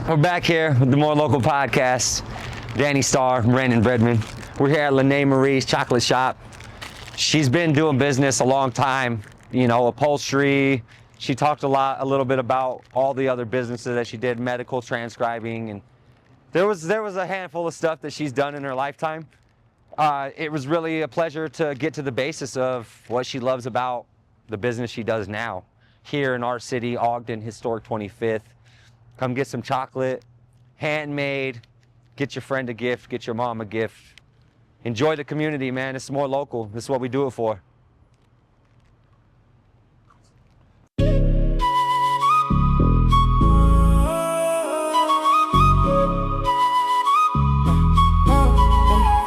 We're back here with the More Local podcast. Danny Starr, Brandon Bredman. We're here at Lene Marie's Chocolate Shop. She's been doing business a long time, you know, upholstery. She talked a little bit about all the other businesses that she did, medical transcribing, and there was a handful of stuff that she's done in her lifetime. It was really a pleasure to get to the basis of what she loves about the business she does now. Here in our city, Ogden, historic 25th. Come get some chocolate, handmade, get your friend a gift, get your mom a gift. Enjoy the community, man. It's more local. This is what we do it for.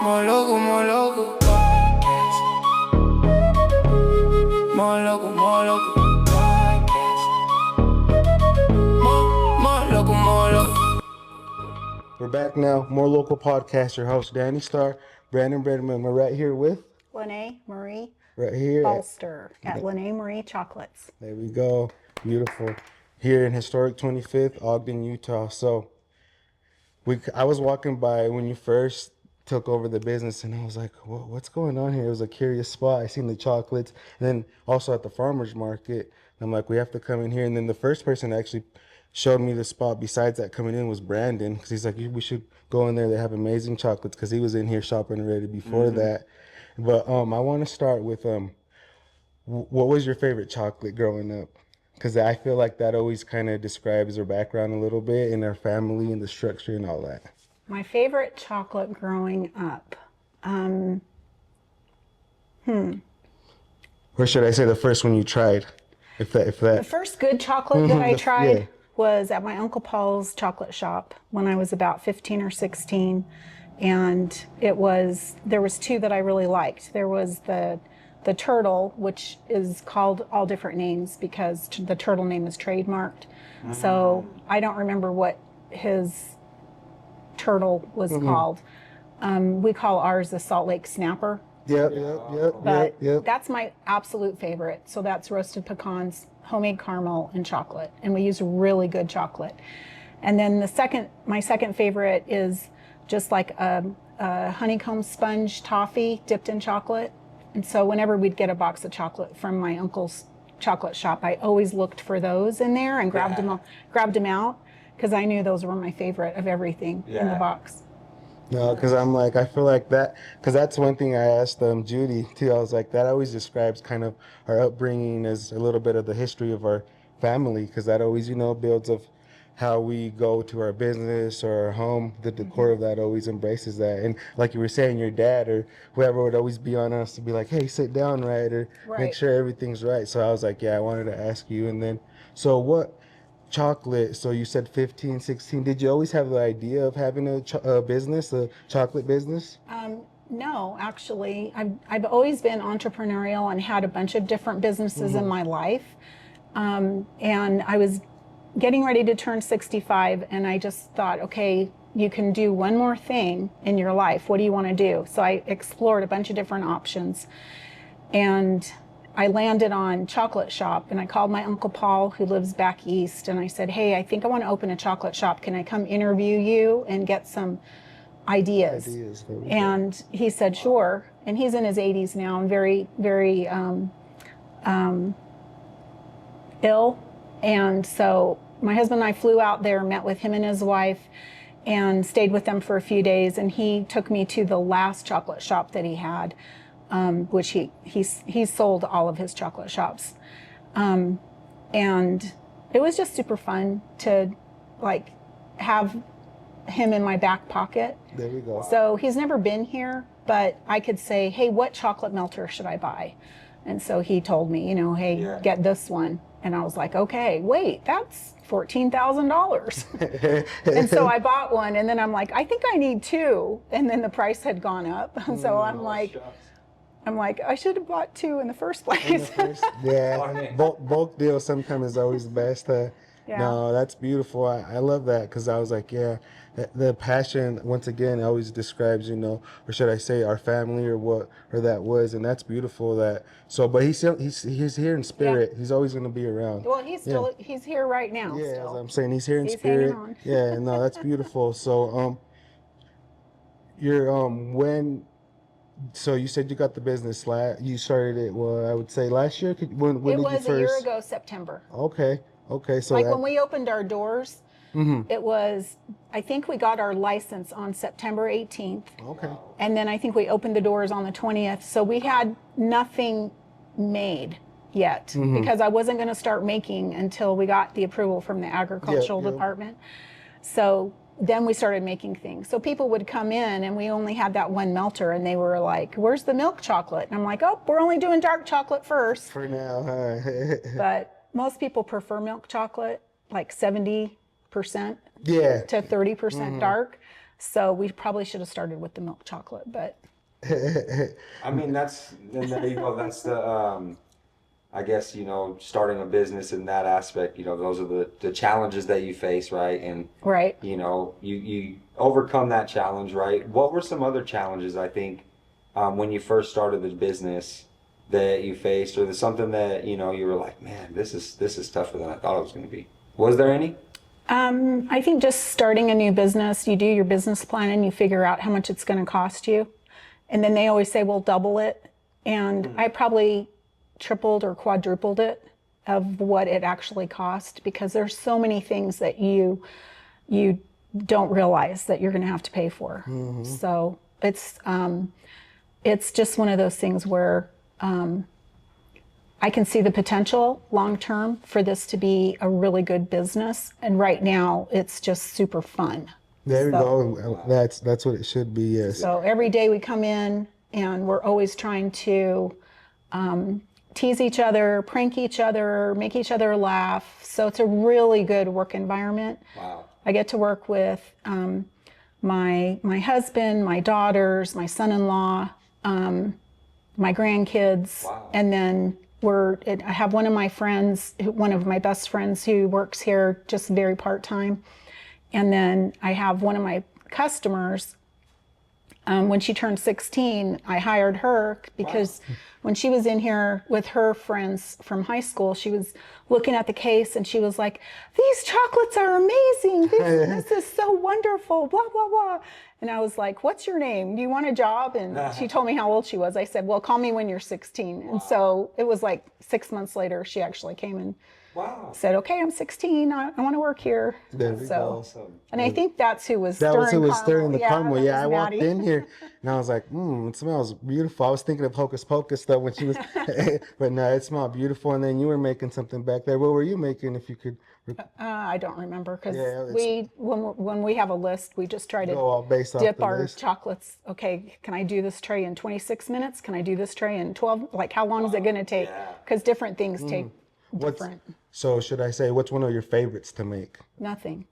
More local, more local. More local, more local. More local. We're back now. More Local Podcast. Your host, Danny Starr, Brandon Bredman. We're right here with Lene Marie right here Chocolates at Lene Marie Chocolates. There we go. Beautiful. Here in historic 25th, Ogden, Utah. So I was walking by when you first took over the business, and I was like, what's going on here? It was a curious spot. I seen the chocolates, and then also at the farmer's market. I'm like, we have to come in here. And then the first person actually showed me the spot besides that coming in was Brandon, because he's like, we should go in there. They have amazing chocolates, because he was in here shopping already before that. But I want to start with what was your favorite chocolate growing up? Because I feel like that always kind of describes our background a little bit and our family and the structure and all that. My favorite chocolate growing up. Or should I say the first one you tried? If that. The first good chocolate that I tried was at my Uncle Paul's chocolate shop when I was about 15 or 16. And there was two that I really liked. There was the turtle, which is called all different names because the turtle name is trademarked. So I don't remember what his turtle was called. We call ours the Salt Lake Snapper. Yep. That's my absolute favorite. So that's roasted pecans, homemade caramel, and chocolate. And we use really good chocolate. And then my second favorite is just like a honeycomb sponge toffee dipped in chocolate. And so whenever we'd get a box of chocolate from my uncle's chocolate shop, I always looked for those in there and grabbed them out, because I knew those were my favorite of everything in the box. No, because I'm like, I feel like that, because that's one thing I asked Judy too. I was like, that always describes kind of our upbringing as a little bit of the history of our family, because that always, builds of how we go to our business or our home. The decor of that always embraces that. And like you were saying, your dad or whoever would always be on us to be like, hey, sit down right, or make sure everything's right. So I was like, yeah, I wanted to ask you. And then, so what chocolate, so you said 15, 16, did you always have the idea of having a business, a chocolate business? No, actually, I've always been entrepreneurial and had a bunch of different businesses in my life. And I was getting ready to turn 65, and I just thought, okay, you can do one more thing in your life. What do you want to do? So I explored a bunch of different options, and I landed on chocolate shop, and I called my Uncle Paul, who lives back east, and I said, hey, I think I want to open a chocolate shop. Can I come interview you and get some ideas? And he said, sure. And he's in his 80s now and very, very ill. And so my husband and I flew out there, met with him and his wife, and stayed with them for a few days. And he took me to the last chocolate shop that he had, which he sold all of his chocolate shops. And it was just super fun to have him in my back pocket. There we go. So he's never been here, but I could say, hey, what chocolate melter should I buy? And so he told me, hey, get this one. And I was like, okay, wait, that's $14,000. And so I bought one, and then I'm like, I think I need two. And then the price had gone up. And so I'm like, I should have bought two in the first place. Yeah, bulk deal sometimes is always best. Yeah. No, that's beautiful. I love that because I was like, yeah, the passion, once again, always describes, or should I say our family or that was. And that's beautiful but he's here in spirit. He's always going to be around. Well, he's here right now. Yeah, as Still. I'm saying, he's here in He's hanging spirit. on. Yeah, no, that's beautiful. So, you're, so you said you got the business you started it, well, I would say last year. When It did you was first? a year ago, September. Okay. So Like when we opened our doors, Mm-hmm. it was, I think we got our license on September 18th. Okay. And then I think we opened the doors on the 20th. So we had nothing made yet Mm-hmm. because I wasn't going to start making until we got the approval from the agricultural Yeah. department. So then we started making things. So people would come in and we only had that one melter and they were like, where's the milk chocolate? And I'm like, oh, we're only doing dark chocolate first. For now, huh? But most people prefer milk chocolate, like 70% Yeah. to 30% dark. So we probably should have started with the milk chocolate, but I mean, and there you go. That's I guess, starting a business in that aspect, those are the challenges that you face, right? And, right. you overcome that challenge, right? What were some other challenges, I think, when you first started the business that you faced, or there's something that, you were like, man, this is tougher than I thought it was going to be? Was there any? I think just starting a new business, you do your business plan and you figure out how much it's going to cost you. And then they always say, we'll double it. And I probably tripled or quadrupled it of what it actually cost, because there's so many things that you don't realize that you're going to have to pay for. So it's just one of those things where I can see the potential long term for this to be a really good business, and right now it's just super fun. There we go. That's what it should be. Yes. So every day we come in and we're always trying to tease each other, prank each other, make each other laugh. So it's a really good work environment. Wow. I get to work with my husband, my daughters, my son-in-law, my grandkids, and then I have one of my friends, one of my best friends who works here just very part-time. And then I have one of my customers, when she turned 16, I hired her because when she was in here with her friends from high school, she was looking at the case and she was like, these chocolates are amazing. This is so wonderful, blah, blah, blah. And I was like, what's your name? Do you want a job? And she told me how old she was. I said, well, call me when you're 16. And so it was like 6 months later, she actually came and said, okay, I'm 16. I want to work here. There we go. And I think that's who was That was who was stirring stirring the caramel. that Yeah, I was walked Maddie. in here and I was like, it smells beautiful. I was thinking of Hocus Pocus stuff when she was, but no, it smelled beautiful. And then you were making something back there. What were you making, if you could? I don't remember, because Yeah, when we have a list, we just try to Go all based off dip the our list. chocolates. Okay, can I do this tray in 26 minutes? Can I do this tray in 12? Like, how long is it going to take? Because different things take different. So should I say, what's one of your favorites to make? Nothing.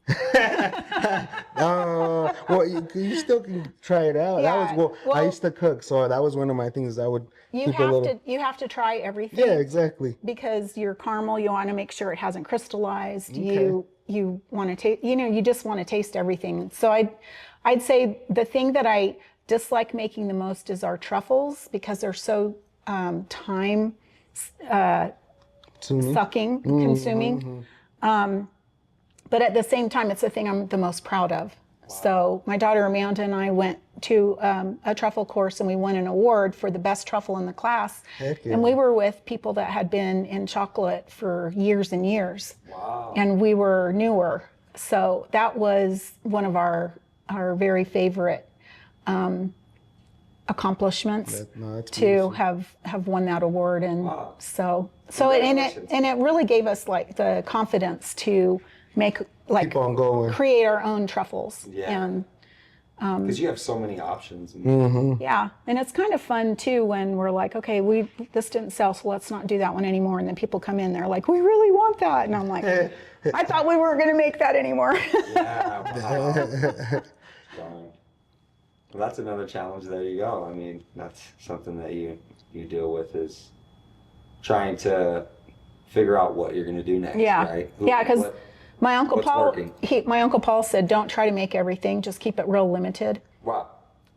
Well, you still can try it out. Yeah, I well- used to cook, so that was one of my things. I would You keep a little. you have to try everything. Yeah, exactly. Because your caramel, you want to make sure it hasn't crystallized. You want to taste, you just want to taste everything. So I'd say the thing that I dislike making the most is our truffles, because they're so time sucking, consuming. But at the same time, it's the thing I'm the most proud of. So my daughter Amanda and I went to a truffle course and we won an award for the best truffle in the class. Heck yeah. And we were with people that had been in chocolate for years and years. Wow. And we were newer. So that was one of our very favorite accomplishments that's to beautiful. have won that award. And so it really gave us like the confidence to make, like, Keep on going. create our own truffles. Yeah. And Because you have so many options. yeah, and it's kind of fun too when we're like, okay, this didn't sell, so let's not do that one anymore. And then people come in, they're like, we really want that, and I'm like, I thought we weren't going to make that anymore. Yeah. Wow. Well, that's another challenge. There you go. I mean, that's something that you deal with, is trying to figure out what you're going to do next. Yeah. Right? Yeah, 'cause My Uncle What's Paul, working? my Uncle Paul said, don't try to make everything, just keep it real limited. Wow.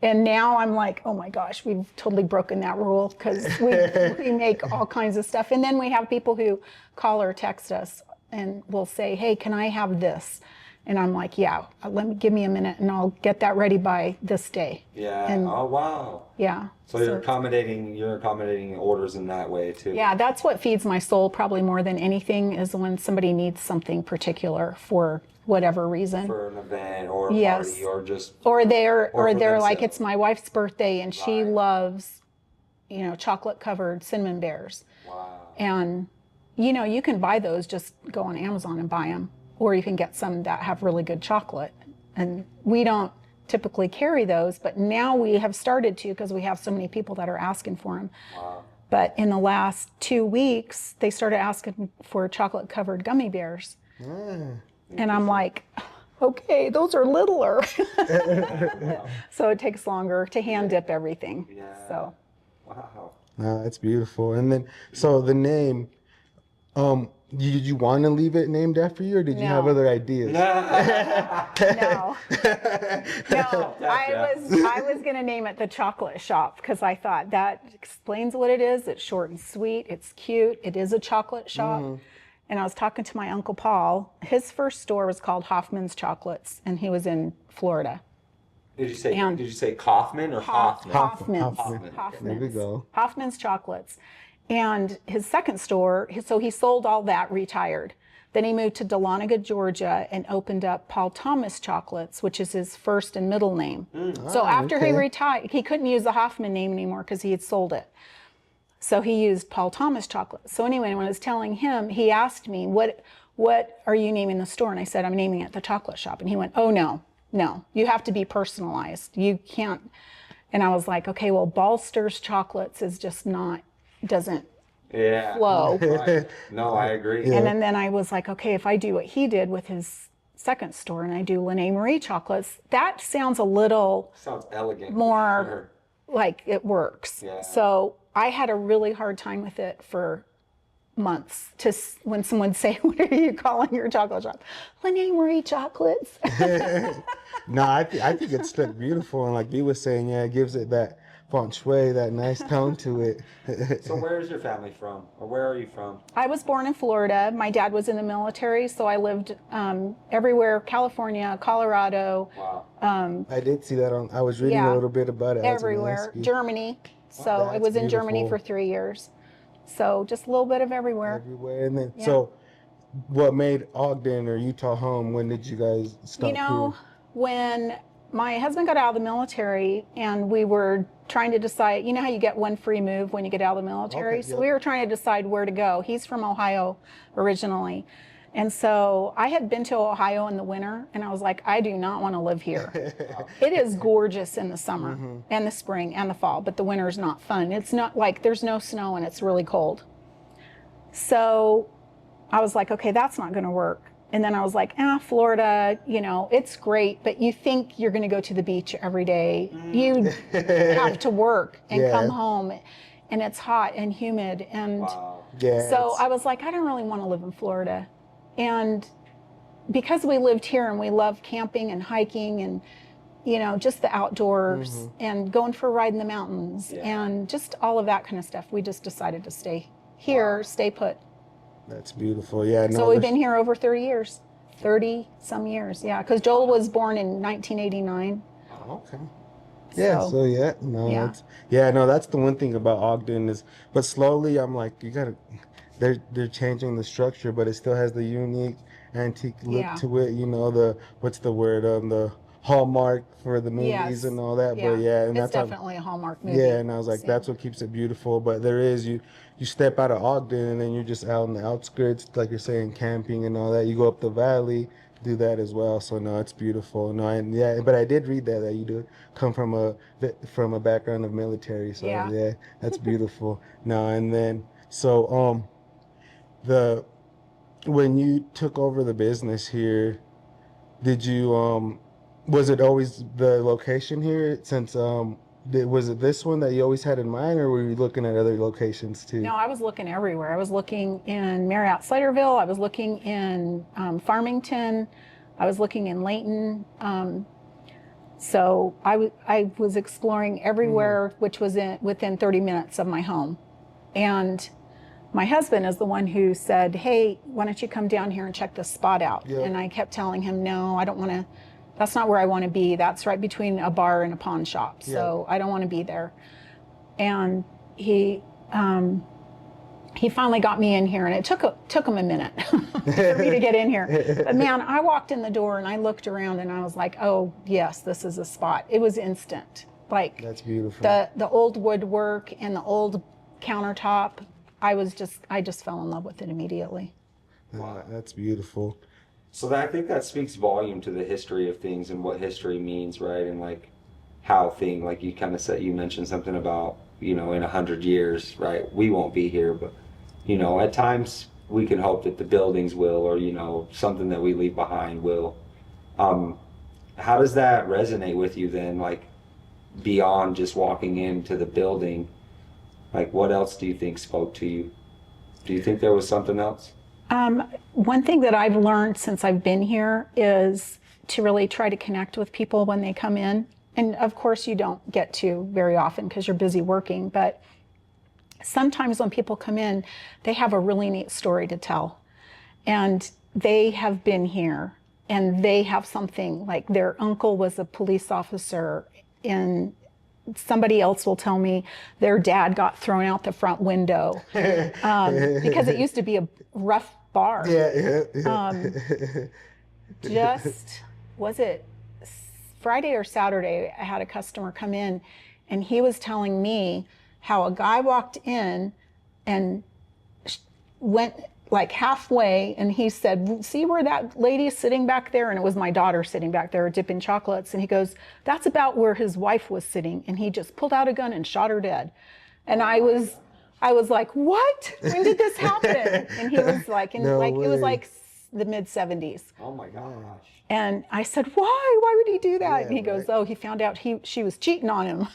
And now I'm like, oh my gosh, we've totally broken that rule because we make all kinds of stuff. And then we have people who call or text us and will say, hey, can I have this? And I'm like, yeah, give me a minute and I'll get that ready by this day. Yeah. And Oh wow. yeah. So you're accommodating orders in that way too. Yeah, that's what feeds my soul probably more than anything is when somebody needs something particular for whatever reason. For an event or a Yes. party or just Or they're for like, themselves. it's my wife's birthday and she Right. loves, chocolate covered cinnamon bears. Wow. And, you can buy those, just go on Amazon and buy them. Or you can get some that have really good chocolate. And we don't typically carry those, but now we have started to because we have so many people that are asking for them. Wow. But in the last 2 weeks, they started asking for chocolate covered gummy bears. And I'm like, okay, those are littler. So it takes longer to hand dip everything. Yeah. So Wow. No, that's beautiful. And then, so the name, did you want to leave it named after you, or did you have No. other ideas? no. No, I was gonna name it the Chocolate Shop because I thought that explains what it is. It's short and sweet, it's cute, it is a chocolate shop. And I was talking to my Uncle Paul. His first store was called Hoffman's Chocolates, and he was in Florida. Did you say And- Kaufman or Hoffman? Hoffman's. Hoffman. There we go. Hoffman's Chocolates. And his second store, so he sold all that, retired. Then he moved to Dahlonega, Georgia, and opened up Paul Thomas Chocolates, which is his first and middle name. So after he okay. retired, he couldn't use the Hoffman name anymore because he had sold it. So he used Paul Thomas Chocolates. So anyway, when I was telling him, he asked me, what are you naming the store? And I said, I'm naming it the Chocolate Shop. And he went, oh, no, you have to be personalized. You can't. And I was like, okay, well, Ballster's Chocolates is just doesn't Yeah. flow. Right. No, I agree. And then I was like, okay, if I do what he did with his second store and I do Lene Marie Chocolates, that sounds a little Sounds elegant. more Sure. like it works. Yeah. So I had a really hard time with it for months when someone say, what are you calling your chocolate shop? Lene Marie Chocolates. No, I think it's stuck beautiful, and like B was saying, yeah, it gives it that feng shui, that nice tone to it. So where is your family from? Or where are you from? I was born in Florida. My dad was in the military, so I lived everywhere, California, Colorado, Wow. I did see that I was reading Yeah. a little bit about it. I was gonna everywhere, ask you. Germany. So I That's was in Germany beautiful. for 3 years. So just a little bit of everywhere. Everywhere. And then, Yeah. so what made Ogden or Utah home? When did you guys stop here? When my husband got out of the military and we were trying to decide, you know how you get one free move when you get out of the military? Okay, So yep. we were trying to decide where to go. He's from Ohio originally. And so I had been to Ohio in the winter and I was like, I do not want to live here. It is gorgeous in the summer and the spring and the fall, but the winter is not fun. It's not like there's no snow and it's really cold. So I was like, okay, that's not going to work. And then I was like, Florida, it's great, but you think you're going to go to the beach every day. You have to work and Yeah. come home and it's hot and humid. And Wow. Yeah. so I was like, I don't really want to live in Florida. And because we lived here and we love camping and hiking and, just the outdoors and going for a ride in the mountains and just all of that kind of stuff, we just decided to stay here, stay put. That's beautiful. Yeah. No, So we've been here over 30 years, 30 some years. Yeah. Because Joel was born in 1989. Okay. Yeah. So- So yeah. No. Yeah. No. That's the one thing about Ogden is, but slowly I'm like, you gotta. They're changing the structure, but it still has the unique antique look Yeah. to it. What's the word? The hallmark for the movies Yes. and all that. But yeah, and it's that's how. definitely a Hallmark movie. Yeah, and I was like, So- that's what keeps it beautiful. But there is you step out of Ogden and then you're just out in the outskirts, like you're saying, camping and all that. You go up the valley, do that as well. So no, it's beautiful. No, and yeah, but I did read that you do come from a background of military. So Yeah. yeah, that's beautiful. No, and then so when you took over the business here, did you was it always the location here since Was it this one that you always had in mind, or were you looking at other locations too? No, I was looking everywhere. I was looking in Marriott Slaterville. I was looking in Farmington. I was looking in Layton. So I was exploring everywhere, which was within 30 minutes of my home. And my husband is the one who said, hey, why don't you come down here and check this spot out? Yeah. And I kept telling him, no, I don't want to. That's not where I want to be. That's right between a bar and a pawn shop. So I don't want to be there. And he finally got me in here, and it took him a minute for me to get in here. But man, I walked in the door and I looked around and I was like, oh yes, this is a spot. It was instant. Like That's beautiful. the old woodwork and the old countertop. I just fell in love with it immediately. Wow, that's beautiful. So I think that speaks volume to the history of things and what history means, right? And like how like you kind of said, you mentioned something about, in 100 years, right? We won't be here, but at times we can hope that the buildings will, or something that we leave behind will. How does that resonate with you then? Like beyond just walking into the building, like what else do you think spoke to you? Do you think there was something else? One thing that I've learned since I've been here is to really try to connect with people when they come in. And of course you don't get to very often because you're busy working, but sometimes when people come in, they have a really neat story to tell. And they have been here and they have something, like their uncle was a police officer, and somebody else will tell me their dad got thrown out the front window because it used to be a rough bar. Was it Friday or Saturday, I had a customer come in and he was telling me how a guy walked in and went like halfway, and he said, see where that lady's sitting back there? And it was my daughter sitting back there dipping chocolates. And he goes, that's about where his wife was sitting. And he just pulled out a gun and shot her dead. And I was like, what? When did this happen? And he was like, it was like the mid 70s. Oh my gosh. And I said, why would he do that? Yeah, and he goes, oh, he found out she was cheating on him.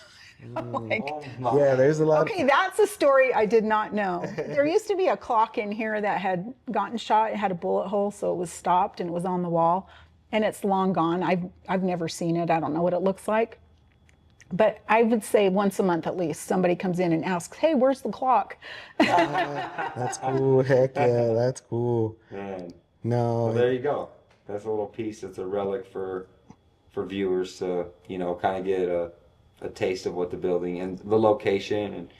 I'm like, there's a lot. Okay, that's a story I did not know. There used to be a clock in here that had gotten shot. It had a bullet hole, so it was stopped and it was on the wall, and it's long gone. I've never seen it. I don't know what it looks like. But I would say once a month at least, somebody comes in and asks, hey, where's the clock? That's cool. Heck yeah, that's cool. Man. No. Well, there you go. That's a little piece. It's a relic for viewers to, kind of get a taste of what the building and the location and,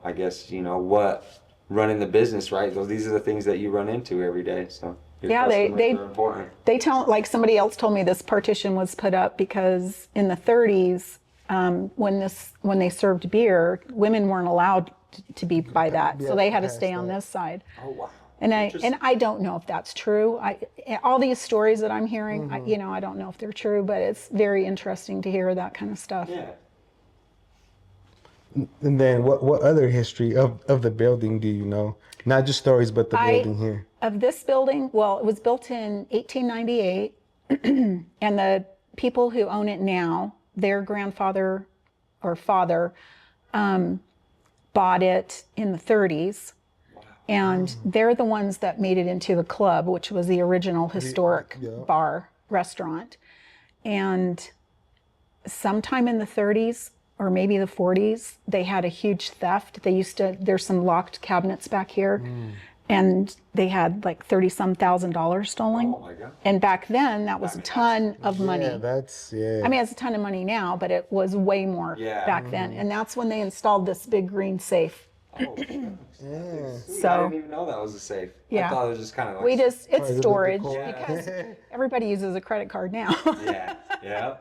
I guess, what running the business, right? These are the things that you run into every day. So yeah, are important. They tell, like somebody else told me this partition was put up because in the 30s, when they served beer, women weren't allowed to be by that. So they had to stay on this side. Oh, wow. And I don't know if that's true. All these stories that I'm hearing, I don't know if they're true, but it's very interesting to hear that kind of stuff. Yeah. And then what other history of the building do you know? Not just stories, but the building here. Of this building, well, it was built in 1898, and the people who own it now, their grandfather or father bought it in the 30s. And they're the ones that made it into the club, which was the original historic bar restaurant. And sometime in the 30s or maybe the 40s, they had a huge theft. There's some locked cabinets back here. And they had like $30,000 stolen. Oh my God. And back then, that was a ton of money. Yeah, I mean, it's a ton of money now, but it was way more back then. And that's when they installed this big green safe. Oh, yeah. So I didn't even know that was a safe. Yeah. I thought it was just kind of like it's storage Yeah. because everybody uses a credit card now. yeah.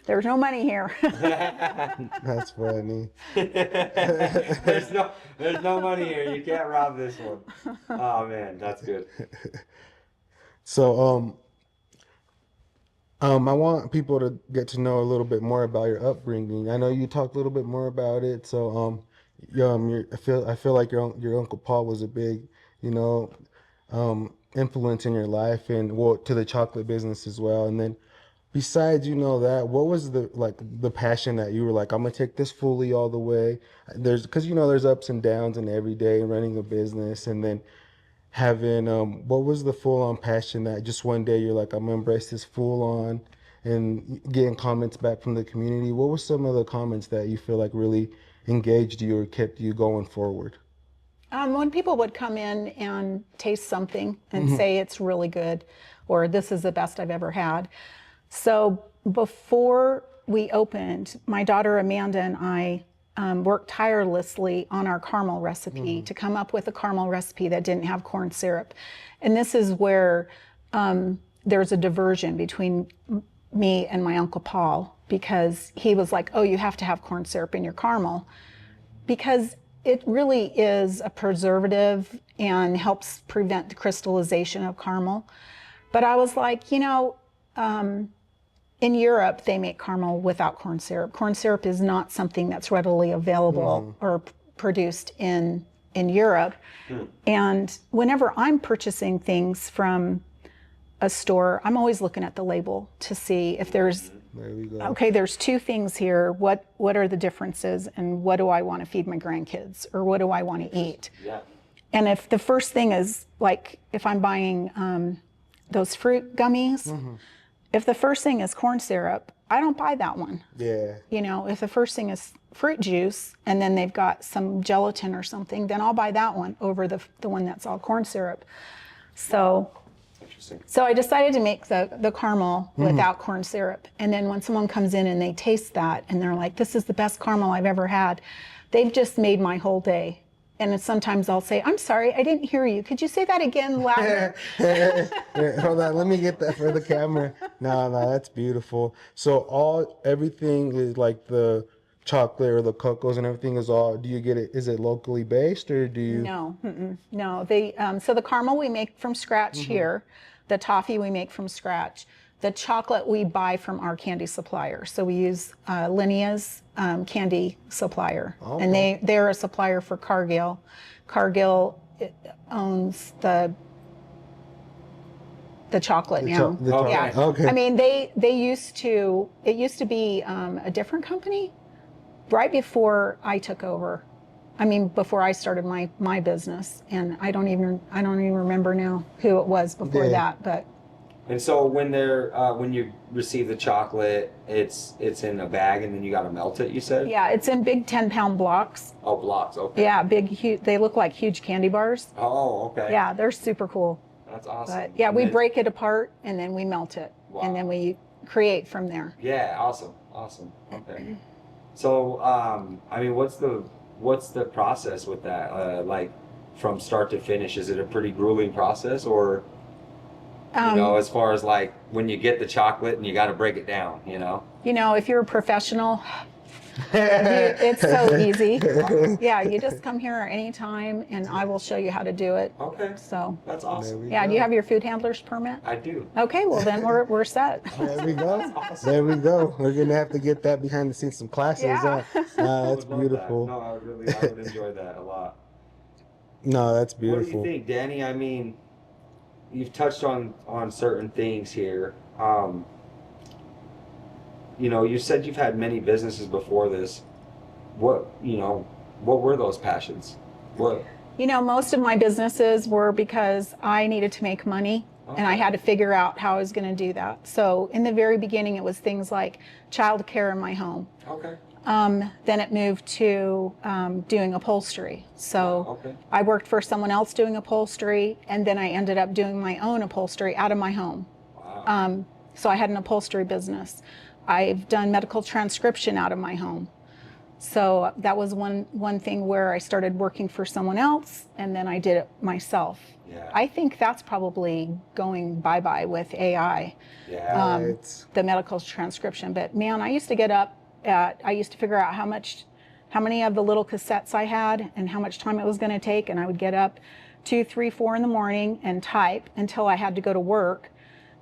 There's no money here. That's funny. There's no money here. You can't rob this one. Oh man, that's good. So I want people to get to know a little bit more about your upbringing. I know you talked a little bit more about it. So I feel like your Uncle Paul was a big, influence in your life and to the chocolate business as well. And then besides, that, what was the passion that you were like, I'm gonna take this fully all the way? Because there's ups and downs in every day running a business, and then having what was the full on passion that just one day you're like, I'm gonna embrace this full on, and getting comments back from the community? What were some of the comments that you feel like really engaged you or kept you going forward? When people would come in and taste something and say it's really good, or this is the best I've ever had. So before we opened, my daughter Amanda and I worked tirelessly on our caramel recipe to come up with a caramel recipe that didn't have corn syrup. And this is where there's a diversion between me and my Uncle Paul, because he was like, oh, you have to have corn syrup in your caramel, because it really is a preservative and helps prevent the crystallization of caramel. But I was like, in Europe, they make caramel without corn syrup. Corn syrup is not something that's readily available or produced in Europe. And whenever I'm purchasing things from a store, I'm always looking at the label to see if there's, There we go. okay, there's two things here. What are the differences, and what do I want to feed my grandkids, or what do I want to eat? Yeah. And if the first thing is, like, if I'm buying those fruit gummies, if the first thing is corn syrup, I don't buy that one. Yeah. If the first thing is fruit juice and then they've got some gelatin or something, then I'll buy that one over the one that's all corn syrup. So I decided to make the caramel without corn syrup. And then when someone comes in and they taste that and they're like, this is the best caramel I've ever had, they've just made my whole day. And sometimes I'll say, I'm sorry, I didn't hear you. Could you say that again louder? Hold on, let me get that for the camera. No, that's beautiful. So everything is like the chocolate or the cocos and everything is all, do you get it, is it locally based or do you? No, no. So the caramel we make from scratch here. The toffee we make from scratch. The chocolate we buy from our candy supplier. So we use Linea's candy supplier. Okay. And they're a supplier for Cargill. Cargill owns the chocolate now. Yeah. Okay. I mean, it used to be a different company right before I took over. I mean, before I started my business, and I don't even remember now who it was before that. But and so when you receive the chocolate, it's in a bag, and then you got to melt it. You said? yeah, it's in big 10-pound blocks. Oh, blocks. Okay. Yeah, big, huge. They look like huge candy bars. Oh, okay. Yeah, they're super cool. That's awesome. But yeah, And we then- break it apart and then we melt it, Wow. and then we create from there. Yeah, awesome. Okay. So, I mean, what's the process with that? Like, from start to finish, is it a pretty grueling process, or as far as like when you get the chocolate and you got to break it down, If you're a professional, it's so easy. Yeah, you just come here anytime and I will show you how to do it. Okay. So, That's awesome. yeah, do you have your food handler's permit? I do. Okay, well then we're set. There we go. There we go. We're gonna have to get that behind the scenes, some classes. Yeah. That's I would love beautiful. that. No, I would enjoy that a lot. No, that's What do beautiful. you think, Danny? I mean, you've touched on certain things here. You said you've had many businesses before this. What were those passions? What? Most of my businesses were because I needed to make money. And I had to figure out how I was going to do that. So in the very beginning, it was things like childcare in my home. Okay. Then it moved to doing upholstery. So I worked for someone else doing upholstery, and then I ended up doing my own upholstery out of my home. Wow. So I had an upholstery business. I've done medical transcription out of my home. So that was one thing where I started working for someone else, and then I did it myself. Yeah. I think that's probably going bye-bye with AI, Yeah. the medical transcription. But man, I used to get up I used to figure out how many of the little cassettes I had and how much time it was going to take, and I would get up 2, 3, 4 in the morning and type until I had to go to work,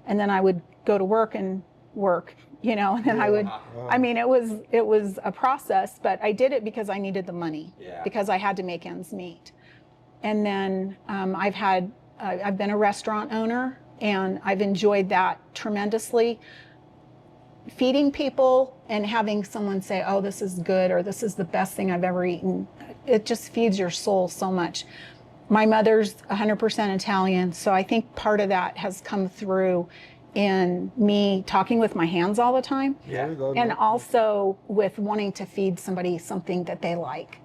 and then I would go to work and work, and then I would. I mean, it was a process, but I did it because I needed the money, because I had to make ends meet. And then I've been a restaurant owner, and I've enjoyed that tremendously. feeding people and having someone say, oh, this is good, or this is the best thing I've ever eaten, it just feeds your soul so much. My mother's 100% Italian, so I think part of that has come through in me talking with my hands all the time. There we go. And also with wanting to feed somebody something that they like.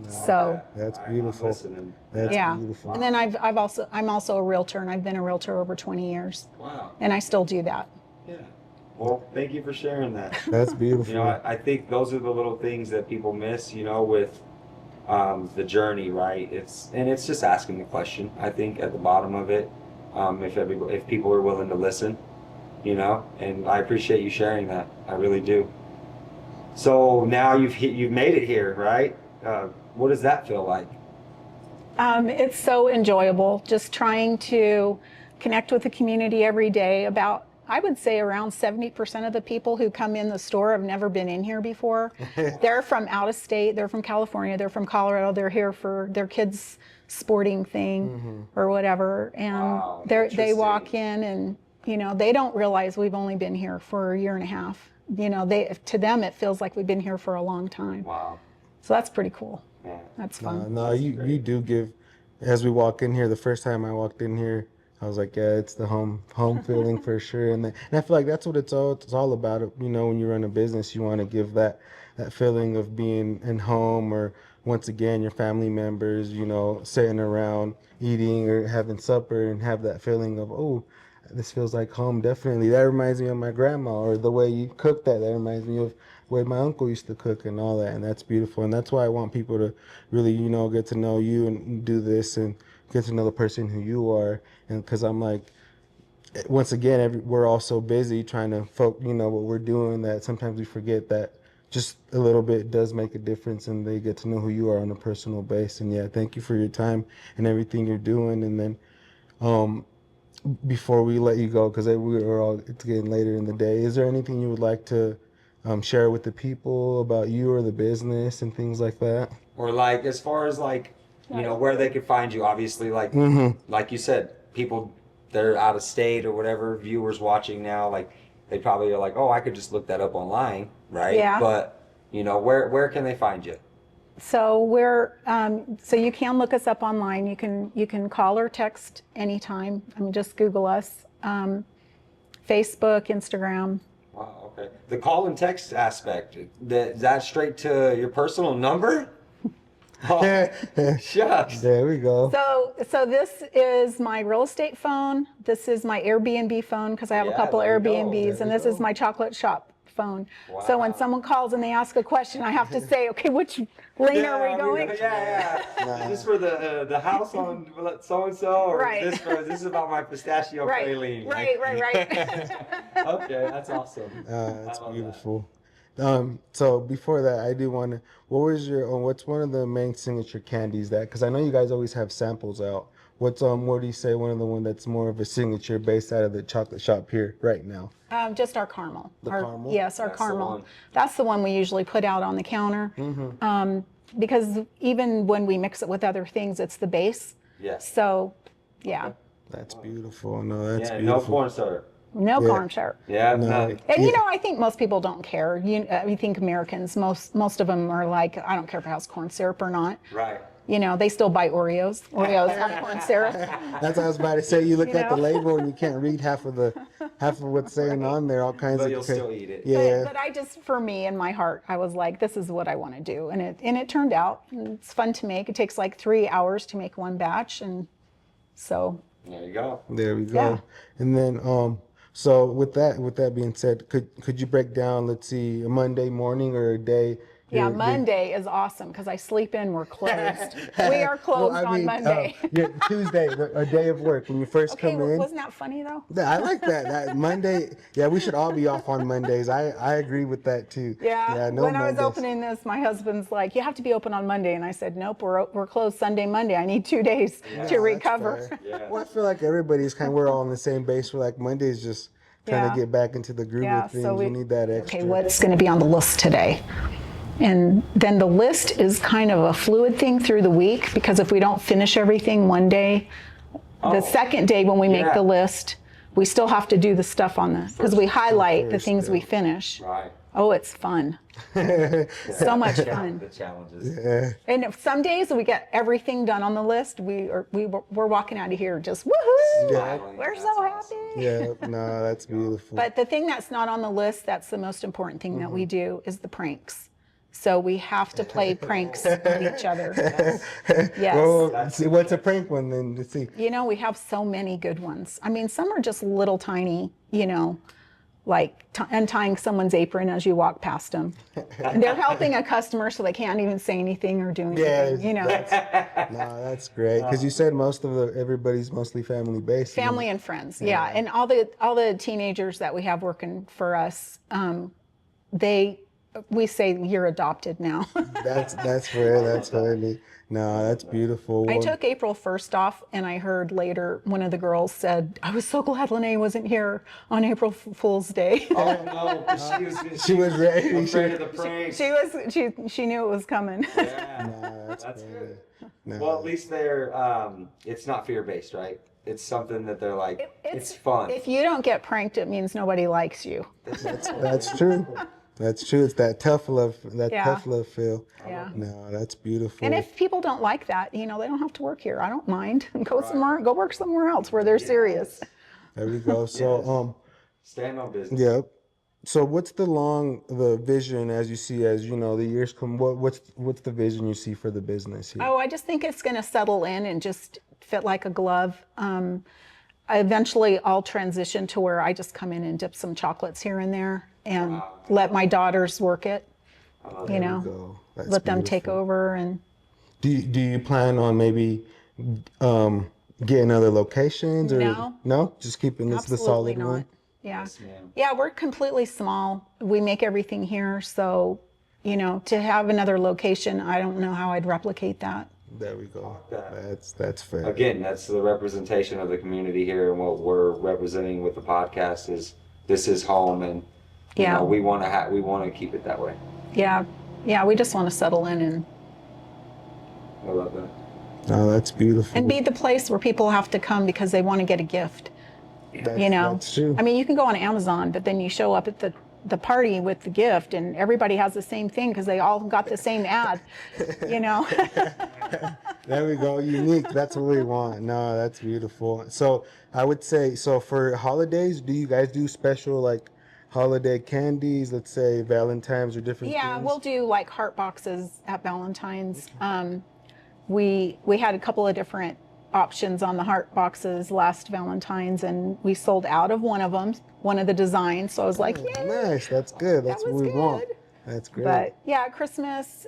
So That's beautiful. That's yeah. beautiful. And then I'm also a realtor, and I've been a realtor over 20 years. Wow. And I still do that. Yeah. Well, thank you for sharing that. That's beautiful. You know, I think those are the little things that people miss, you know, with the journey, right? It's just asking the question. I think at the bottom of it, if people are willing to listen, you know, and I appreciate you sharing that. I really do. So now you've made it here, right? What does that feel like? It's so enjoyable, just trying to connect with the community every day. I would say around 70% of the people who come in the store have never been in here before. They're from out of state, they're from California, they're from Colorado, they're here for their kids' sporting thing or whatever. And Wow, they walk in and, you know, they don't realize we've only been here for a year and a half. You know, to them it feels like we've been here for a long time. Wow. So that's pretty cool. Yeah. That's fun. No, you do give. As we walk in here, the first time I walked in here, I was like, yeah, it's the home feeling for sure. And I feel like that's what it's all about. You know, when you run a business, you want to give that feeling of being in home, or once again, your family members, you know, sitting around eating or having supper, and have that feeling of, oh, this feels like home. Definitely. That reminds me of my grandma, or the way you cook that. That reminds me of the way my uncle used to cook and all that. And that's beautiful. And that's why I want people to really, you know, get to know you and do this and get to know the person who you are. And because I'm like, once again, we're all so busy trying to you know, what we're doing, that sometimes we forget that just a little bit does make a difference, and they get to know who you are on a personal base. And yeah, thank you for your time and everything you're doing. And then before we let you go, because it's getting later in the day, is there anything you would like to share with the people about you or the business and things like that? Or like, as far as like, you know, where they could find you, obviously, like, like you said, people that are out of state or whatever, viewers watching now, like, they probably are like, oh, I could just look that up online, right? Yeah. But, you know, where can they find you? So so you can look us up online. You can call or text anytime. I mean, just Google us. Facebook, Instagram. Wow, okay. The call and text aspect, that straight to your personal number? Oh, shucks. There we go. So this is my real estate phone. This is my Airbnb phone, because I have a Yeah, couple there we go. Airbnbs, There and we this is go. my chocolate shop phone. So when someone calls and they ask a question, I have to say, okay, which lane are we going? Yeah. Is this for the house on so and so, or Right. is this is about my pistachio Right, praline? right. Okay, that's awesome. That's I love beautiful. So before that, I do want to. What's one of the main signature candies that? Because I know you guys always have samples out. What do you say? One of the one that's more of a signature based out of the chocolate shop here right now. Just our caramel. Caramel? Yes, our That's the caramel. one. That's the one we usually put out on the counter. Because even when we mix it with other things, it's the base. Yes. So, yeah, That's beautiful. No, that's Yeah, no beautiful. corn syrup. no Yeah. corn syrup. Yeah, No. no. And you know, I think most people don't care. I think Americans, most of them are like, I don't care if it has corn syrup or not. Right. You know, they still buy Oreos. Oreos have corn syrup. That's what I was about to say. You look You at the know? label and you can't read half of what's saying on there. All kinds But of. you'll still eat it. Yeah. But I just, for me, in my heart, I was like, this is what I want to do, and it turned out. It's fun to make. It takes like 3 hours to make one batch, and so. There you go. There we go. Yeah. And then, so with that being said, could you break down? Let's see, a Monday morning or a day. Yeah, Monday is awesome because I sleep in. We're closed. We are closed on Monday. Tuesday, a day of work when you first Okay, come in. wasn't that funny though? Yeah, I like that. That Monday. Yeah, we should all be off on Mondays. I agree with that too. Yeah. No When I was Mondays. opening this, my husband's like, "You have to be open on Monday," and I said, "Nope, we're closed Sunday, Monday. I need 2 days to That's recover." fair. Yeah. Well, I feel like everybody's we're all on the same base. We're like Mondays just trying Yeah. to get back into the groove Yeah, of things. so we need that extra. Okay, what's going to be on the list today? And then the list is kind of a fluid thing through the week, because if we don't finish everything one day, the second day when we make Yeah. the list, we still have to do the stuff on the, because we highlight the first, things we yeah. finish. Right. Oh, it's fun. So much fun. The challenges. Yeah. And if some days we get everything done on the list, we're walking out of here just woohoo! Yeah. We're That's so awesome. happy. Yeah, no, that's beautiful. But the thing that's not on the list, that's the most important thing that we do, is the pranks. So we have to play pranks on each other. Yes. Well, see, what's a prank one then? Let's see. You know, we have so many good ones. I mean, some are just little tiny, you know, like untying someone's apron as you walk past them. And they're helping a customer, so they can't even say anything or do anything. Yeah, You know, No, that's great because you said most of everybody's mostly family based. family and friends. Yeah, and all the teenagers that we have working for us, we say you're adopted now. That's fair. That's funny. No, that's beautiful. I Well, took April 1st off, and I heard later one of the girls said, "I was so glad Lene wasn't here on April Fool's Day." Oh no, 'cause She was ready. afraid of the prank. she knew it was coming. Yeah. No, that's That's funny. good. No. Well, at least they're it's not fear based, right? It's something that they're like it's fun. If you don't get pranked, it means nobody likes you. That's true. That's true. It's that tough love, Yeah. tough love feel. Yeah. No, that's beautiful. And if people don't like that, you know, they don't have to work here. I don't mind. Go work somewhere else where they're serious. There we go. So, Stand on business. Yep. So what's the vision as you see, as you know, the years come, what's the vision you see for the business here? Oh, I just think it's going to settle in and just fit like a glove. Eventually I'll transition to where I just come in and dip some chocolates here and there and let my daughters work it, you know, Go. That's let them take beautiful. over. And Do you plan on maybe getting other locations or No. Just keeping this the absolutely solid not. one? Yeah. Yes, ma'am. Yeah, we're completely small. We make everything here. So, you know, to have another location, I don't know how I'd replicate that. There we go. that. That's fair. Again, that's the representation of the community here, and what we're representing with the podcast is this is home, and you Yeah. know, we want to keep it that way. Yeah. Yeah, we just want to settle in I love that. No, that's beautiful. and be the place where people have to come because they want to get a gift. You know, that's true. I mean, you can go on Amazon, but then you show up at the party with the gift and everybody has the same thing because they all got the same ad, you know. There we go. Unique. That's what we want. No, that's beautiful. So I would say, so for holidays, do you guys do special like holiday candies? Let's say Valentine's or different Yeah, things? we'll do like heart boxes at Valentine's. We had a couple of different options on the heart boxes last Valentine's, and we sold out of one of them, one of the designs. So I was like, yeah, Nice. That's good. That's was what we want. good. That's great. But yeah, Christmas,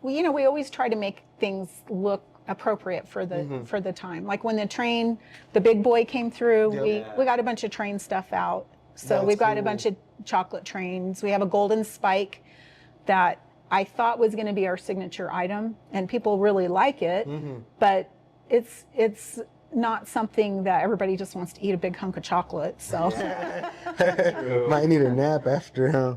we always try to make things look appropriate for the time. Like when the big boy came through, we got a bunch of train stuff out. So That's we've got a cool. bunch of chocolate trains. We have a golden spike that I thought was going to be our signature item, and people really like it, but it's not something that everybody just wants to eat a big hunk of chocolate. So Might need a nap after, huh?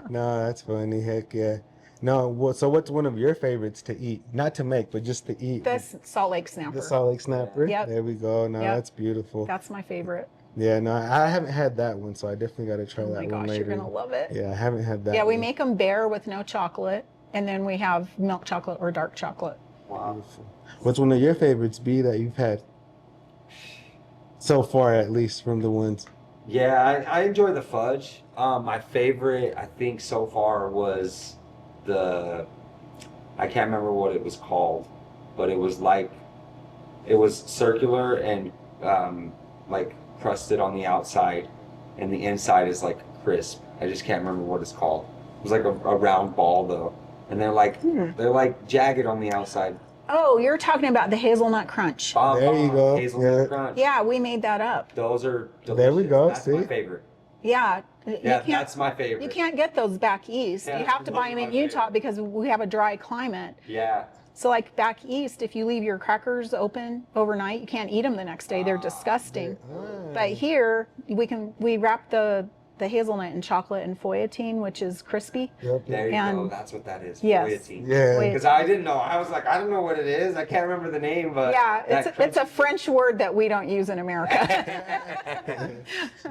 No, that's funny. Heck yeah. No, so what's one of your favorites to eat? Not to make, but just to eat. that's Salt Lake Snapper. The Salt Lake Snapper. Yep. There we go. No, Yep. that's beautiful. That's my favorite. Yeah, no, I haven't had that one, so I definitely got to try Oh that my one gosh, later. you're gonna love it. Yeah, I haven't had that. Yeah, we one. make them bare with no chocolate, and then we have milk chocolate or dark chocolate. Beautiful. What's one of your favorites be that you've had so far, at least from the ones? Yeah, I enjoy the fudge. My favorite, I think, so far was I can't remember what it was called, but it was circular and like crusted on the outside, and the inside is like crisp. I just can't remember what it's called. It was like a round ball though, and they're like jagged on the outside. Oh, you're talking about the hazelnut crunch. There you go. Hazelnut Yeah. crunch. Yeah, we made that up. Those are delicious. There we go, That's my see? favorite. Yeah. Yeah, that's my favorite. You can't get those back east. Yeah, You have to buy them in those are my Utah favorite. because we have a dry climate. Yeah. So like back east, if you leave your crackers open overnight, you can't eat them the next day. They're disgusting. But here, we wrap the the hazelnut and chocolate and feuilletine, which is crispy. Yep. There you go. And- That's what that is. Yes. Feuilletine. Yeah. Because I didn't know. I was like, I don't know what it is. I can't remember the name, but Yeah, that it's a crunchy- French word that we don't use in America.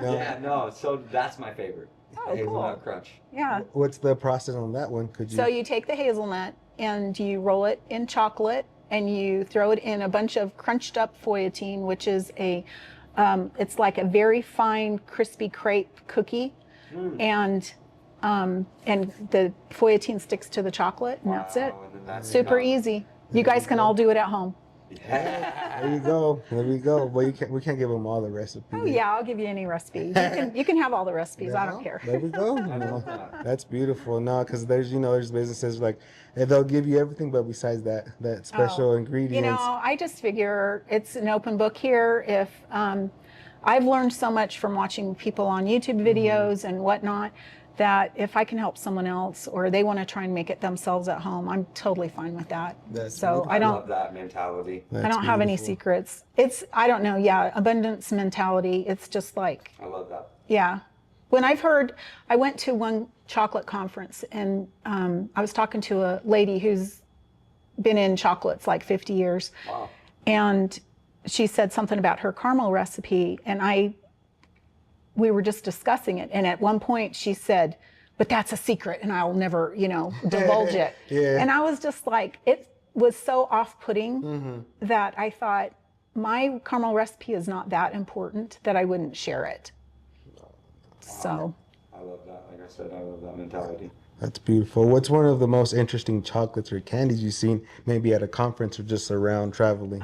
Yeah, no. So that's my favorite. Oh, Hazelnut cool. crunch. Yeah. What's the process on that one? Could you? So you take the hazelnut and you roll it in chocolate and you throw it in a bunch of crunched up feuilletine, which is it's like a very fine crispy crepe cookie, and the feuilletine sticks to the chocolate, and that's it. Wow, and then that's Super enough. easy. You guys can all do it at home. There you go. There we go. Well, we can't give them all the recipes. Oh yeah, I'll give you any recipe. You can have all the recipes. I don't care. There we go. I love that. That's beautiful. No, because there's businesses like they'll give you everything, but besides that special You ingredients. know, I just figure it's an open book here. If I've learned so much from watching people on YouTube videos and whatnot, that if I can help someone else or they want to try and make it themselves at home, I'm totally fine with that. That's So beautiful. I I don't love that mentality. I don't have any secrets. I don't know. Yeah, abundance mentality. It's just like, I love that. yeah. When I went to one chocolate conference and I was talking to a lady who's been in chocolates like 50 years. Wow. And she said something about her caramel recipe, and we were just discussing it. And at one point she said, "But that's a secret and I'll never, divulge it." Yeah. And I was just like, it was so off-putting that I thought, my caramel recipe is not that important that I wouldn't share it. So, I love that. Like I said, I love that mentality. That's beautiful. What's one of the most interesting chocolates or candies you've seen, maybe at a conference or just around traveling?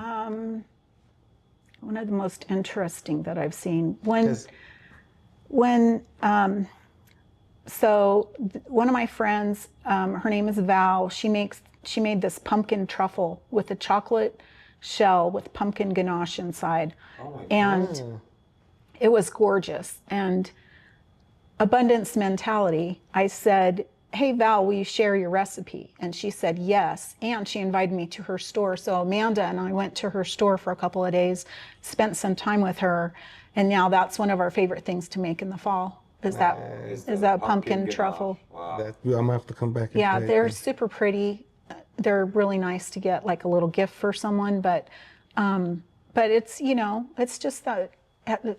one of the most interesting that I've seen. 'Cause- One of my friends, her name is Val. She made this pumpkin truffle with a chocolate shell with pumpkin ganache inside, Oh my and it was gorgeous. And abundance mentality, I said, "Hey Val, will you share your recipe?" And she said yes, and she invited me to her store. So Amanda and I went to her store for a couple of days, spent some time with her, and now that's one of our favorite things to make in the fall. Is that pumpkin ganache. truffle? Wow. I'm gonna have to come back. And Yeah, try it they're then. super pretty. They're really nice to get like a little gift for someone, but it's it's just that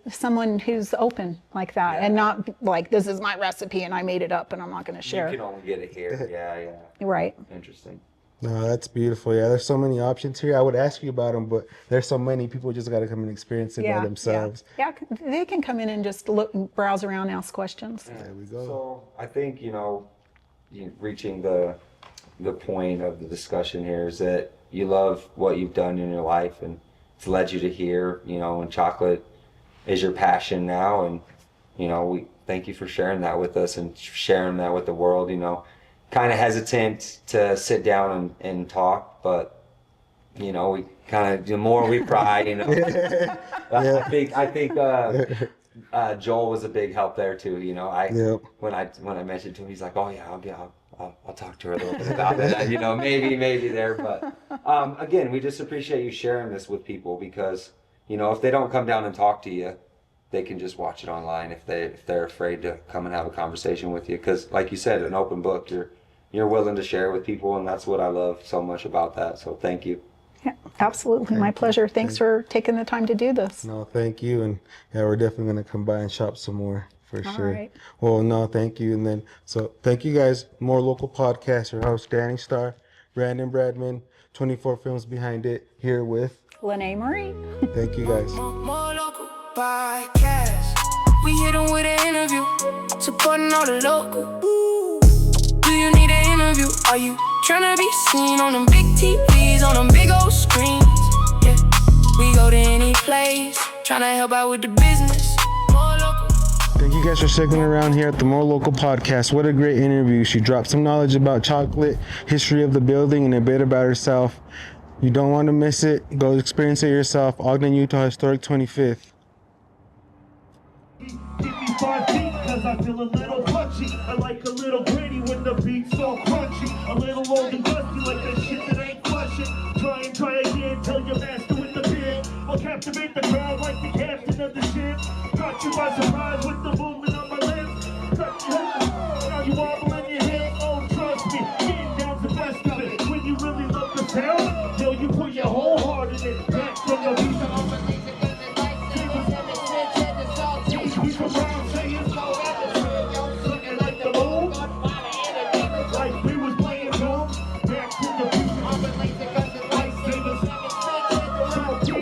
someone who's open like that, and not like, this is my recipe and I made it up and I'm not going to share You it. can only get it here. Yeah. Right. Interesting. No, that's beautiful. Yeah, there's so many options here. I would ask you about them, but there's so many. People just got to come and experience it by themselves. Yeah, they can come in and just look and browse around, ask questions. There we go. So I think reaching the point of the discussion here is that you love what you've done in your life, and it's led you to here. And chocolate is your passion now, and we thank you for sharing that with us and sharing that with the world. Kind of hesitant to sit down and talk, but we kind of, the more we pry, I think Joel was a big help there too. When I mentioned to him, he's like, "Oh yeah, I'll talk to her a little bit about it." Maybe there, but again, we just appreciate you sharing this with people, because if they don't come down and talk to you, they can just watch it online if they're afraid to come and have a conversation with you. Because like you said, an open book, you're willing to share with people, and that's what I love so much about that. So thank you. Yeah, absolutely. My pleasure. Thanks for taking the time to do this. No, thank you. And yeah, we're definitely going to come by and shop some more for All sure. right. Well, no, thank you. And then, so thank you guys. More Local Podcast, your host, Danny Starr, Brandon Bradman, 24 Films Behind It, here with. Lene Marie. Thank you guys. More local podcast. We hit them with an interview, supporting all the local. Do you need an interview? Are you tryna be seen on them big TVs, on them big old screens? Yeah, we go to any place, tryna help out with the business. More local. Thank you guys for sticking around here at the More Local Podcast. What a great interview. She dropped some knowledge about chocolate, history of the building, and a bit about herself. You don't want to miss it. Go experience it yourself. Ogden, Utah, Historic 25th. Give me 5 feet, cause I feel a little punchy. I like a little gritty when the beat's so crunchy. A little old and dusty like that shit that ain't flushing. Try again, tell your master with the pen. I'll captivate the crowd like the captain of the ship. Caught you by surprise with the movement of my lips. it's no atmosphere, yo, looking like the moon. Like we was playing Doom. Back to the future. I'm in laser guns and lightsabers.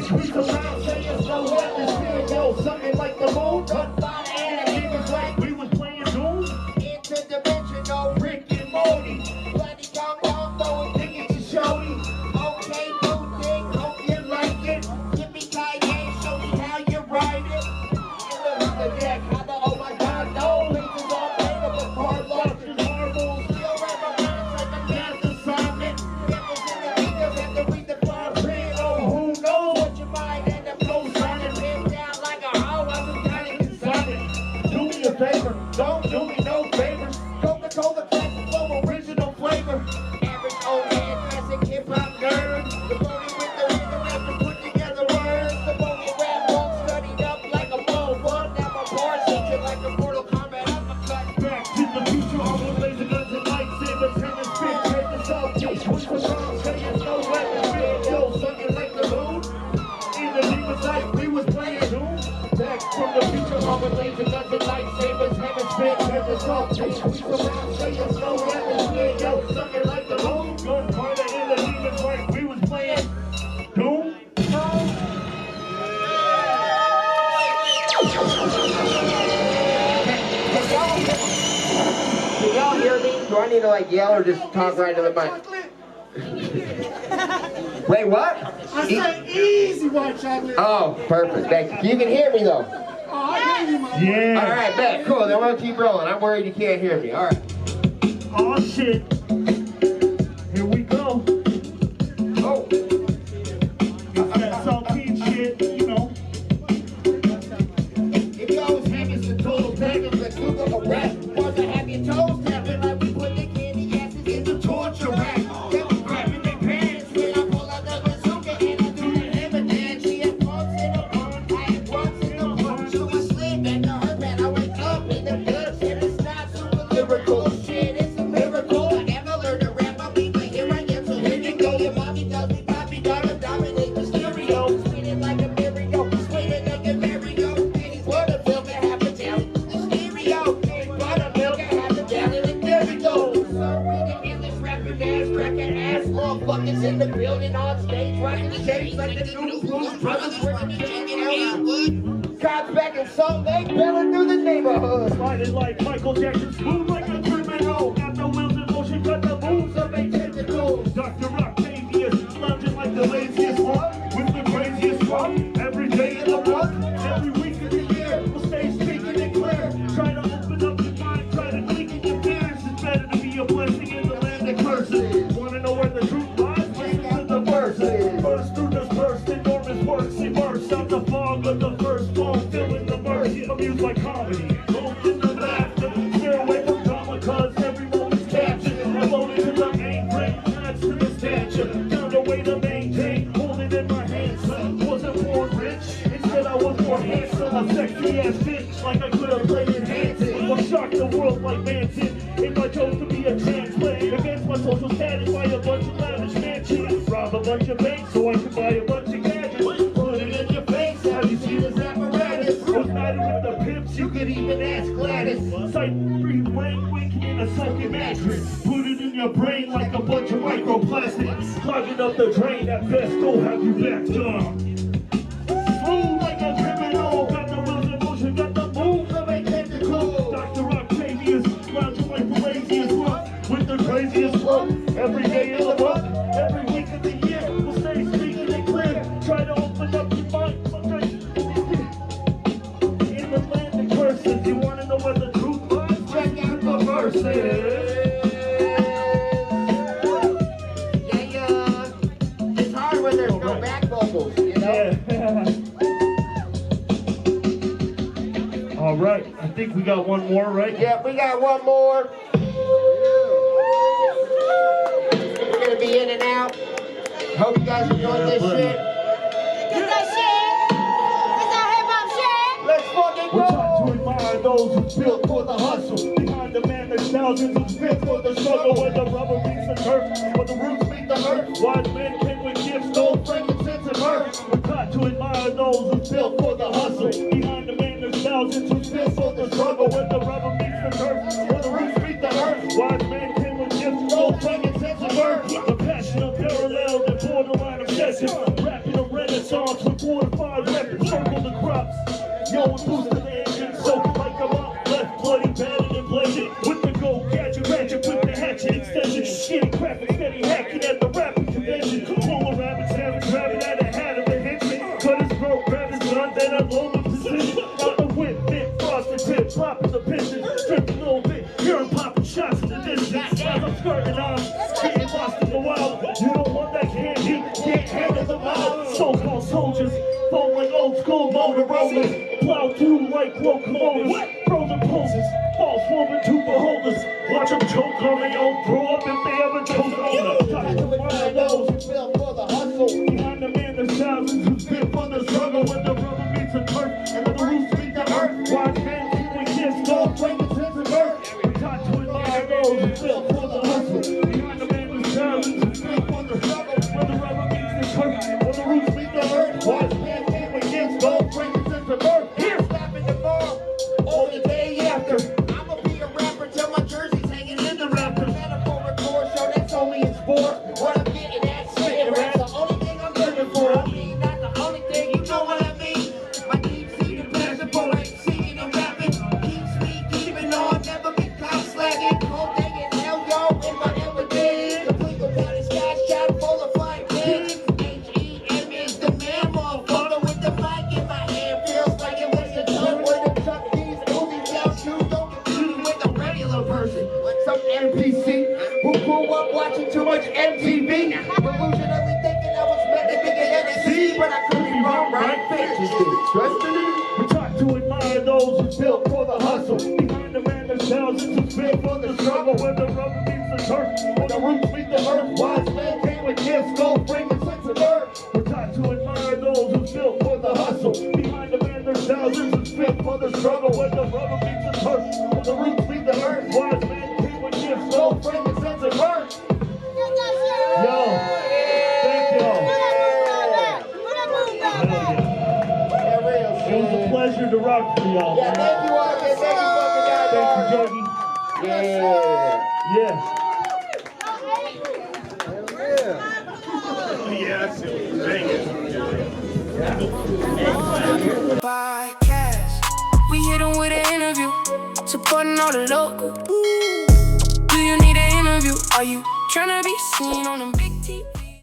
We surround, say it's no atmosphere, yo, something like the moon. Gunfire and niggas like we was playing Doom. Interdimensional Rick and Morty. Bloody come down, throwing tickets to Shorty. Okay, new thing, hope you like it. Give me Kanye, show me how you ride it. The deck, oh my god, no. Lasers all made up of hard locks and marbles. Still wrap my minds like a math assignment. Devils in the fingers have to read the fine print. Oh, who knows what you might end up co-signing. Pinned down like a hoe, I was kind of consignment. Do me a favor, don't do me no favors. Coca-Cola classic flow, original flavor. Average old man, classic hip-hop nerd. The bony with the rhythm after put together words. The bony rap bone studied up like a motherfucker. Now my bars hit you like a Mortal Kombat uppercut. Back to the future, all with laser guns and lightsabers. Hammer spit, take the southeast. What's the wrong? Say it's no weapon, fit, yo, something like the moon. In the deepest night, we was playing Doom. Back from the future, all with laser guns and lightsabers. Hammer spit, take the southeast. We surround, say it's no weapon, fit, yo, something like the moon. Gunfighter in the demon's right, we was playing Doom. Can y'all hear me? Do I need to like yell or just talk right to the mic? Wait, what? I said easy white chocolate. Oh, perfect. Thank you. You can hear me though. Oh, I hear you, man. Yeah. All right, bet. Cool. Then we'll keep rolling. I'm worried you can't hear me. All right. Oh shit. Here we go. Oh. It's that saltine shit, you know. If y'all was having some total package, let's look up a rap. Want to have your toes tapping like we put the candy asses in the torture rack. They was grabbing their pants when I pull out the bazooka and I do the hammer dance. She had bumps in the bun, I had bumps in the bun. So I slid back to her man. I wake up in the club, and it's not super lyrical shit. It's a miracle. I never learned to rap. I'll be, but here I am. So here you go. Your mommy tells me, Poppy, gotta dominate the stereo. Spinning like a merry-go, swinging like a merry-go. Pennies buttermilk, I have a talent. The stereo, pennies buttermilk, I have a talent. And there we go. So reading English rapping ass, cracking ass, motherfuckers in the building on stage, rocking the shapes like the new Blues Brothers, working the chicken Elwood. Cops back in Salt Lake, belling through the neighborhood. Sliding like Michael Jackson, smooth like a criminal. Got the wheels in motion, got the moves of a tentacle. Dr. Octavius, lounging like the laziest one, with the craziest one. Every day in the month, every week of the year, we'll stay speaking and clear. Try to open up your mind, try to think in your fears. It's better to be a blessing in the land that curses. Wanna know where the truth lies? Listen to the verses. Burst through this burst, enormous works immerse out the fog of the first fall, filling the mercy. Amused like comedy, moved in the laughter. Stay away from drama, cause every moment's captured. I'm loaded to the main brain, adds to the stature. Found a way to maintain, hold it in my hands. Wasn't born rich, instead I was more handsome. A sexy ass bitch, like I could have played in Hanson. Or shocked the world like Manson. If I chose to be a transplant, against my social status, buy a bunch of lavish mansions. Rob a bunch of banks so I could buy a bunch of gadgets. Put it in your face, have you seen this apparatus? What's the matter with the pimps? You could even ask Gladys. Sight free blank waking in a sunken mattress. Put it in your brain like a bunch of microplastics. Clogging up the drain, at best go have you backed up. Smooth like a criminal, got the wheels in motion, got the moves of a tentacle. Dr. Octavius, lounging like the laziest one, with the craziest flow. Every day in the month, every week of the year, we'll stay speaking and clear. Try to open up your mind. In the land of curses, you wanna know where the truth lies? Check out the verses. Yeah, it's hard when there's no back vocals, you know? All right, I think we got one more, right? Yeah, we got one more. It's gonna be in and out. Hope you guys enjoyed this shit. Let's fucking We're trying to go! admire those who built for the hustle. Behind the man, there's thousands who spit for the struggle. Where the rubber meets the turf, where the roots meet the earth. Wise men came with gifts, gold, frankincense, and birth. We're taught to admire those who built for the hustle. Behind the man, there's thousands who still for the struggle. When the rubber meets the turf, when the roots meet the earth. Wise man came with gifts, gold blanket, sense of birth. The passion unparalleled and borderline obsession. Rapping a renaissance with fortified weapons. Circle the crops. Yo, and boost the engine, soaking like I'm up. Left bloody, battered and bladed. With the gold gadget, ratchet, with the hatchet extension. Skinny graphic, steady hacking at the rapping convention. Pull a rabbit, savage rabbit at a hat of a henchman. Cut his throat, grab his gun, then unload the position. Out the whip, bit, frosted tip, dropping the piston. Strip a little bit, hear him popping shots in the distance. As I'm skirting on, getting lost in the wild. You don't want that candy, can't handle the mouth. So-called soldiers, phone like old school Motorola's. Plow through like locomotives, frozen poses, false woman to beholders. Watch them choke on their own, throw up if they ever chose owner. Touch the fire those who fell for the hustle. Behind the man, there's thousands who's been for the struggle. When the rubber meets the turf, and when the roots meet the earth. Wise men keep with kids, gold blanket, sense of birth. We're taught to admire those who fell for the hustle. Behind the man, there's thousands who's been for the struggle. When the rubber meets the turf, when the roots meet the earth. Wise men keep with kids, gold blanket, sense of birth. Or the day after, I'ma be a rapper till my jersey's hanging in the rapper. Metaphorical show that's only in sport. What I'm getting at, spitting rap, the only thing I'm living for. I mean, not the only thing, you know what I mean. My deep-seated passion for like singing and rapping keeps me even though I've never been caught slacking. Cold day in hell, yo, in my evidence. The blink of that is sky shot full of flying kids. H-E-M is the man, motherfucker, with the mic in my hand. Feels like it was a joke with a Chuck D's movie down shoes. Don't confuse me with a regular person. Like some NPC who grew up watching too much MTV. Revolutionary thinking I was meant to be an NXT, but I could be wrong, right? Bitches do. Trust me. We're taught to admire those who built for the hustle. Behind the man, there's thousands who's built for the struggle. When the rubber meets the turf, when the roots meet the earth. Wise man came with gifts, gold bringing sense of earth. We're taught to admire those who built for the hustle. Behind the man, there's thousands who's built for the struggle. When the rubber meets the turf, when the roots meet the earth. Wise man came with gifts, gold bringing sense of earth. Yo, thank y'all. It was a pleasure to rock for y'all. Yeah, thank you, Ogden. Thank you, fucking guys. Thank you, Juggy. Yeah. Podcast. We hit 'em with an interview, supporting all the local. Do you need an interview? Are you tryna be seen on them big TV?